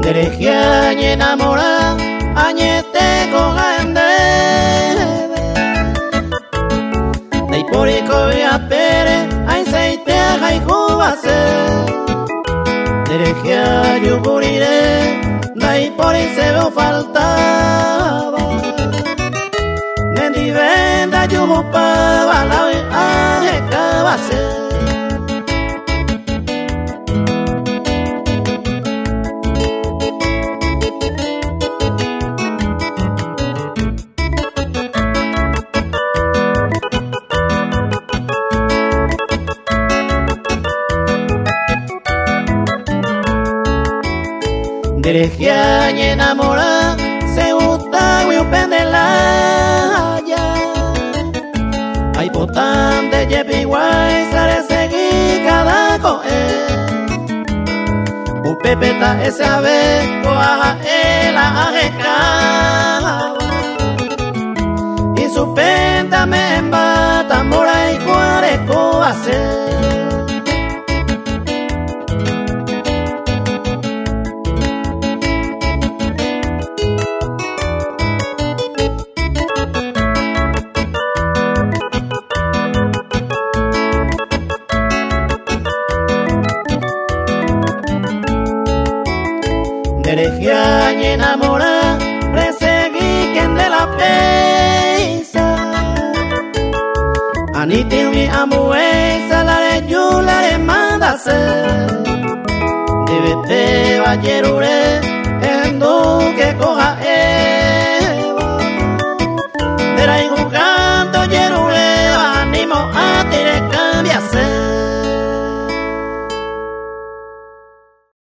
Deregia y enamora añete cojande Dei porico y apere ay seite ay jubase Deregia yo moriré dai pori se veo faltaba Nendi venda yo hopaba la ajecabase Deregia y enamora se gusta y upendela ya Ay potante yepi guay sare segui cada coe Upepeta ese ave coaja el ajecaba Y su penta me embata mora y cuareco hace Deregia y enamora, resegui quien de la peisa. Aniti mi amuesa, la de yu, la de mandase. Debe te va yerure, en du que coja